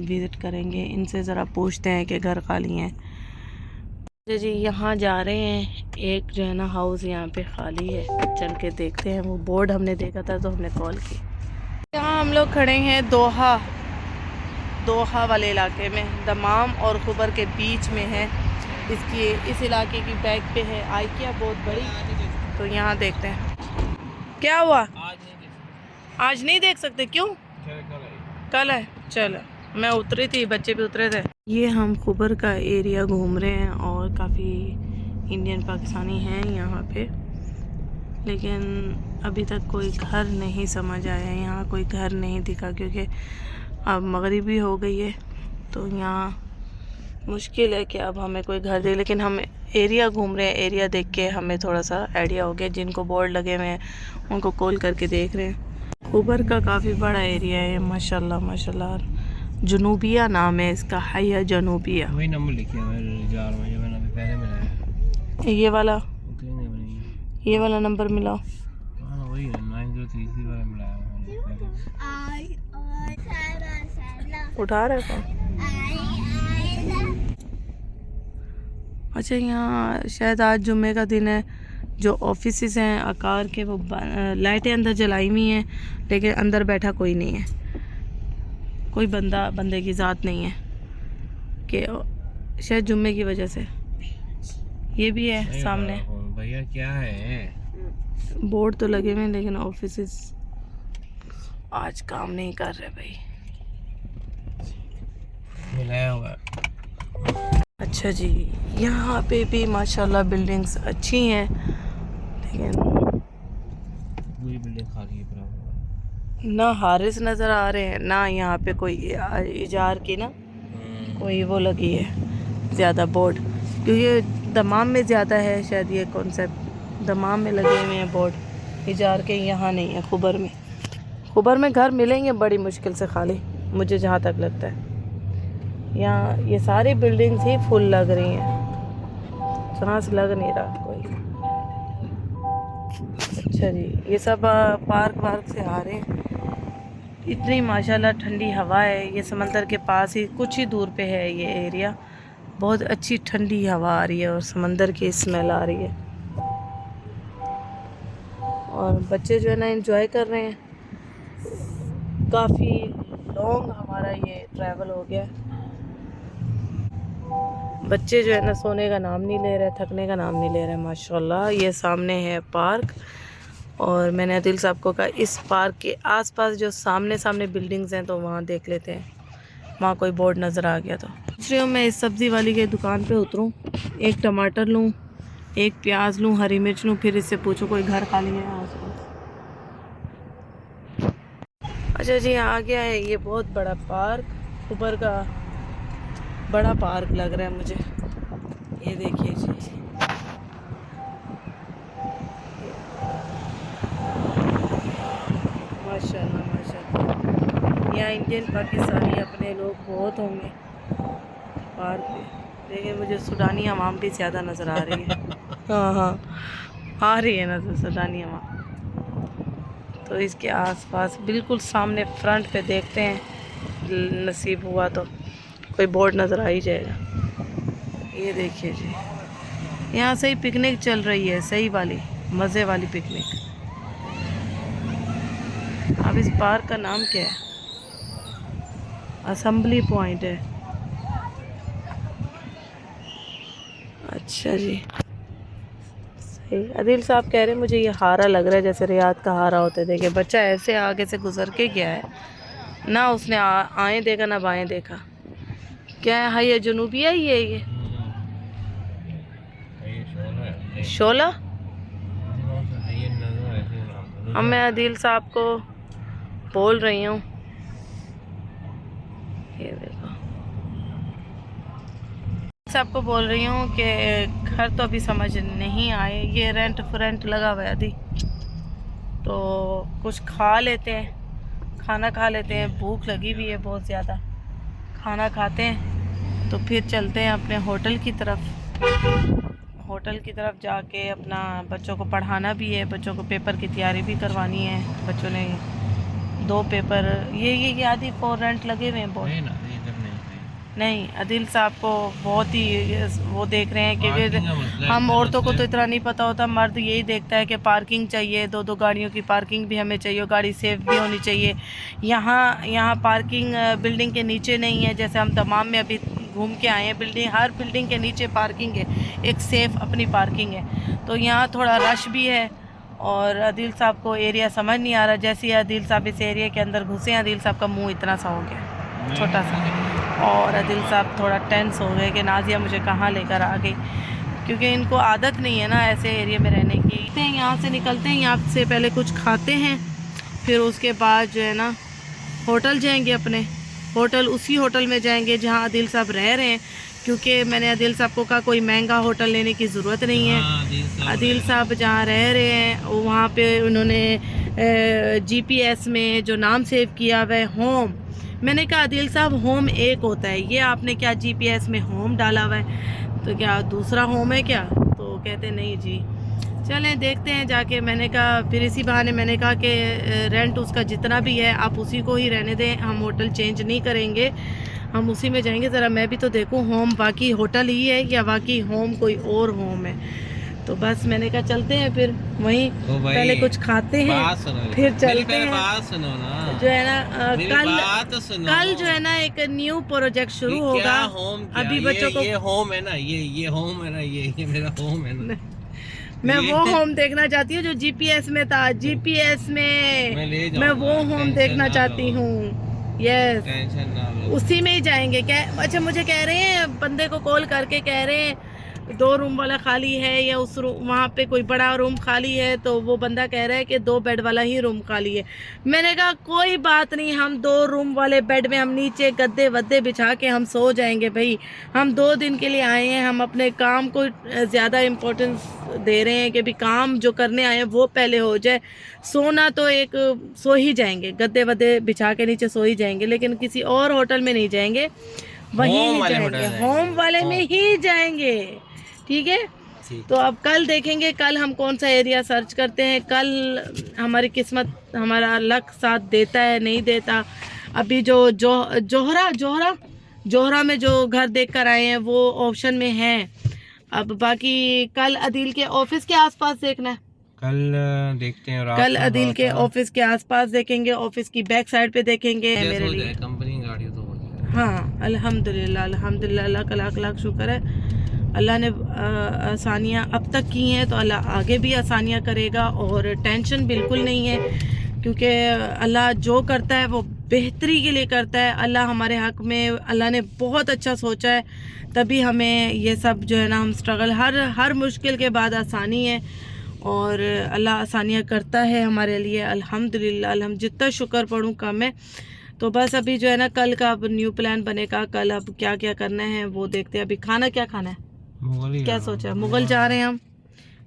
विज़िट करेंगे, इनसे ज़रा पूछते हैं कि घर खाली हैं। अच्छा जी, यहाँ जा रहे हैं, एक जो है ना हाउस यहाँ पे खाली है, चल के देखते हैं। वो बोर्ड हमने देखा था तो हमने कॉल की। यहाँ हम लोग खड़े हैं दोहा वाले इलाके में, दमाम और खुबर के बीच में है। इस इलाके की बैक पे है आइकिया बहुत बड़ी। तो यहाँ देखते हैं क्या हुआ। आज नहीं देख सकते, क्यों? कल है। चलो, मैं उतरी थी, बच्चे भी उतरे थे। ये हम खुबर का एरिया घूम रहे हैं और काफ़ी इंडियन पाकिस्तानी हैं यहाँ पे, लेकिन अभी तक कोई घर नहीं समझ आया। यहाँ कोई घर नहीं दिखा क्योंकि अब मगरिबी हो गई है, तो यहाँ मुश्किल है कि अब हमें कोई घर दे। लेकिन हम एरिया घूम रहे हैं, एरिया देख के हमें थोड़ा सा आइडिया हो गया। जिनको बोर्ड लगे हुए हैं उनको कॉल करके देख रहे हैं। खुबर का काफ़ी बड़ा एरिया है माशाल्लाह माशाल्लाह। जनूबिया नाम है इसका, हाया जनूबिया। वही नंबर लिखे हैं जार में जो मैंने अभी पहले मिलाया। ये वाला नंबर मिलाओ। हाँ वही है, 903 वाला मिलाया उठा रहे कौन? अच्छा, यहाँ शायद आज जुम्मे का दिन है। जो ऑफिसेस हैं आकार के, वो लाइटें अंदर जलाई हुई हैं, लेकिन अंदर बैठा कोई नहीं है, कोई बंदे की ज़ात नहीं है कि शायद जुम्मे की वजह से। ये भी है सामने भैया, क्या है बोर्ड तो लगे हुए हैं, लेकिन ऑफिसेस आज काम नहीं कर रहे भाई, मिलाया हुआ। अच्छा जी, यहाँ पे भी माशाल्लाह बिल्डिंग्स अच्छी हैं, लेकिन पूरी बिल्डिंग खाली है, ना हारिस नज़र आ रहे हैं, ना यहाँ पे कोई इजार की ना कोई वो लगी है ज़्यादा बोर्ड, क्योंकि दमाम में ज़्यादा है शायद ये कॉन्सेप्ट। दमाम में लगे हुए हैं बोर्ड, इजार के यहाँ नहीं है। खुबर में घर मिलेंगे बड़ी मुश्किल से खाली, मुझे जहाँ तक लगता है। यहाँ ये सारी बिल्डिंग्स ही फुल लग रही हैं, जहाँ से लग नहीं रहा कोई। अच्छा जी, ये सब पार्क वार्क से आ रहे हैं। इतनी माशाल्लाह ठंडी हवा है। ये समंदर के पास ही कुछ ही दूर पे है ये एरिया। बहुत अच्छी ठंडी हवा आ रही है और समंदर की स्मेल आ रही है, और बच्चे जो है ना एंजॉय कर रहे हैं। काफ़ी लॉन्ग हमारा ये ट्रैवल हो गया। बच्चे जो है ना सोने का नाम नहीं ले रहे, थकने का नाम नहीं ले रहे माशाल्लाह। ये सामने है पार्क, और मैंने आदिल साहब को कहा इस पार्क के आसपास जो सामने बिल्डिंग्स हैं तो वहाँ देख लेते हैं। वहाँ कोई बोर्ड नज़र आ गया तो दूसरे मैं इस सब्ज़ी वाली के दुकान पे उतरूँ, एक टमाटर लूँ, एक प्याज लूँ, हरी मिर्च लूँ, फिर इससे पूछूँ कोई घर खाली है आसपास। अच्छा जी, आ गया है ये बहुत बड़ा पार्क, खुबर का बड़ा पार्क लग रहा है मुझे। ये देखिए जी, माशाल्लाह माशाल्लाह। यहाँ इंडियन पाकिस्तानी अपने लोग बहुत होंगे पार्क में, लेकिन मुझे सूडानी अवाम भी ज़्यादा नज़र आ रही है। हाँ, आ रही है नज़र सूडानी अवाम। तो इसके आसपास बिल्कुल सामने फ्रंट पे देखते हैं, नसीब हुआ तो कोई बोर्ड नज़र आ ही जाएगा। ये देखिए जी, यहाँ सही पिकनिक चल रही है, सही वाली मज़े वाली पिकनिक। अब इस पार्क का नाम क्या है? असेंबली पॉइंट है। अच्छा जी, सही। आदिल साहब कह रहे हैं मुझे ये हारा लग रहा है जैसे रियाद का हारा होता है। देखिए बच्चा ऐसे आगे से गुजर के गया है ना, उसने आए देखा ना बाएं देखा। क्या है? हाया जनूबिया ही है ये शोला। अब मैं आदिल साहब को बोल रही हूँ, ये देखो साहब को बोल रही हूँ कि घर तो अभी समझ नहीं आए। ये रेंट फ्रेंट लगा हुआ है अभी, तो कुछ खा लेते हैं। खाना खा लेते हैं, भूख लगी हुई है बहुत ज़्यादा। खाना खाते हैं तो फिर चलते हैं अपने होटल की तरफ। होटल की तरफ जाके अपना बच्चों को पढ़ाना भी है, बच्चों को पेपर की तैयारी भी करवानी है। बच्चों ने 2 पेपर ये आदि फॉर रेंट लगे हुए हैं बहुत। नहीं, आदिल साहब को बहुत ही वो देख रहे हैं क्योंकि हम औरतों को तो इतना नहीं पता होता। मर्द यही देखता है कि पार्किंग चाहिए, 2 गाड़ियों की पार्किंग भी हमें चाहिए, गाड़ी सेफ भी होनी चाहिए। यहाँ पार्किंग बिल्डिंग के नीचे नहीं है, जैसे हम दमाम में अभी घूम के आए हैं। हर बिल्डिंग के नीचे पार्किंग है, एक सेफ अपनी पार्किंग है। तो यहाँ थोड़ा रश भी है और आदिल साहब को एरिया समझ नहीं आ रहा। जैसे ही आदिल साहब इस एरिया के अंदर घुसे, आदिल साहब का मुँह इतना सा हो गया, छोटा सा, और आदिल साहब थोड़ा टेंस हो गए कि नाजिया मुझे कहाँ लेकर आ गई, क्योंकि इनको आदत नहीं है ना ऐसे एरिया में रहने की। यहाँ से निकलते हैं, यहाँ से पहले कुछ खाते हैं, फिर उसके बाद जो है ना होटल जाएंगे। अपने होटल उसी होटल में जाएंगे जहाँ आदिल साहब रह रहे हैं, क्योंकि मैंने आदिल साहब को कहा कोई महंगा होटल लेने की ज़रूरत नहीं है। आदिल साहब जहाँ रह रहे हैं वहाँ पे उन्होंने GPS में जो नाम सेव किया हुआ है होम। मैंने कहा आदिल साहब होम एक होता है, ये आपने क्या GPS में होम डाला हुआ है, तो क्या दूसरा होम है क्या? तो कहते नहीं जी। चलें देखते हैं जाके। मैंने कहा फिर इसी बहाने मैंने कहा कि रेंट उसका जितना भी है आप उसी को ही रहने दें, हम होटल चेंज नहीं करेंगे, हम उसी में जाएंगे। ज़रा मैं भी तो देखूं होम वाकई होटल ही है या वाकई होम कोई और होम है। तो बस मैंने कहा चलते हैं फिर वहीं, पहले कुछ खाते हैं फिर चलते हैं। बात सुनो ना, जो है ना कल जो है ना एक न्यू प्रोजेक्ट शुरू होगा। अभी बच्चों को ये होम है ना, ये होम है ना, ये मेरा होम है ना। मैं वो होम देखना चाहती हूँ जो GPS में था। GPS में मैं वो होम देखना चाहती हूँ। यस, टेंशन ना लो, उसी में ही जाएंगे। क्या अच्छा, मुझे कह रहे हैं, बंदे को कॉल करके कह रहे हैं 2 रूम वाला खाली है या उस रूम वहाँ पे कोई बड़ा रूम खाली है। तो वो बंदा कह रहा है कि 2 बेड वाला ही रूम खाली है। मैंने कहा कोई बात नहीं, हम 2 रूम वाले बेड में हम नीचे गद्दे वद्दे बिछा के हम सो जाएंगे भाई। हम 2 दिन के लिए आए हैं, हम अपने काम को ज़्यादा इम्पोर्टेंस दे रहे हैं कि भी काम जो करने आए हैं वो पहले हो जाए। सोना तो एक सो ही जाएंगे, गद्दे वद्दे बिछा के नीचे सो ही जाएंगे, लेकिन किसी और होटल में नहीं जाएंगे, वहीं ही जाएंगे, होम वाले में ही जाएंगे। ठीक है, तो अब कल देखेंगे कल हम कौन सा एरिया सर्च करते हैं। कल हमारी किस्मत, हमारा लक साथ देता है नहीं देता। अभी जो जोहरा में जो घर देख कर आए हैं वो ऑप्शन में है। अब बाकी कल अदील के ऑफिस के आसपास देखना है, कल देखते हैं। कल अदील के ऑफिस के आसपास देखेंगे, ऑफिस की बैक साइड पे देखेंगे। मेरे लिए कंपनी गाड़ी तो हो जाए। हाँ, अल्हम्दुलिल्लाह अल्हम्दुलिल्लाह, अल्लाह का लाख लाख शुक्र है। अल्लाह ने आसानियाँ अब तक की हैं तो अल्लाह आगे भी आसानियाँ करेगा। और टेंशन बिल्कुल नहीं है, क्योंकि अल्लाह जो करता है वो बेहतरी के लिए करता है। अल्लाह हमारे हक़ में, अल्लाह ने बहुत अच्छा सोचा है, तभी हमें ये सब जो है ना, हम स्ट्रगल, हर मुश्किल के बाद आसानी है और अल्लाह आसानियाँ करता है हमारे लिए। अल्हम्दुलिल्लाह, जितना शुक्र पढ़ूँ कम है। तो बस अभी जो है ना कल का अब न्यू प्लान बनेगा, कल अब क्या क्या करना है वो देखते हैं। अभी खाना क्या खाना है, क्या सोचा है? मुगल जा रहे हैं हम,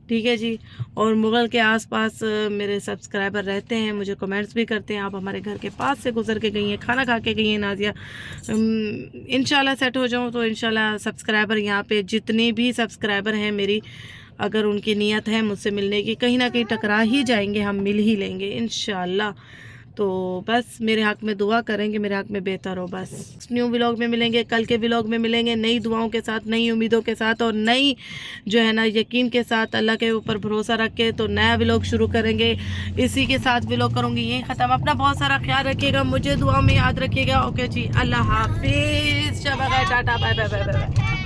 ठीक है जी। और मुगल के आसपास मेरे सब्सक्राइबर रहते हैं, मुझे कमेंट्स भी करते हैं, आप हमारे घर के पास से गुजर के गई हैं, खाना खा के गई हैं नाजिया। इंशाल्लाह सेट हो जाऊँ तो इंशाल्लाह सब्सक्राइबर, यहाँ पे जितने भी सब्सक्राइबर हैं मेरी, अगर उनकी नीयत है मुझसे मिलने की, कहीं ना कहीं टकरा ही जाएंगे, हम मिल ही लेंगे इंशाल्लाह। तो बस मेरे हक़ में दुआ करेंगे, मेरे हक़ में बेहतर हो। बस न्यू व्लॉग में मिलेंगे, कल के व्लॉग में मिलेंगे, नई दुआओं के साथ, नई उम्मीदों के साथ और नई जो है ना यकीन के साथ, अल्लाह के ऊपर भरोसा रख के तो नया व्लॉग शुरू करेंगे। इसी के साथ व्लॉग करूँगी यही ख़त्म। अपना बहुत सारा ख्याल रखिएगा, मुझे दुआ में याद रखिएगा। ओके जी, अल्लाह हाफिज़, tata, bye bye bye bye.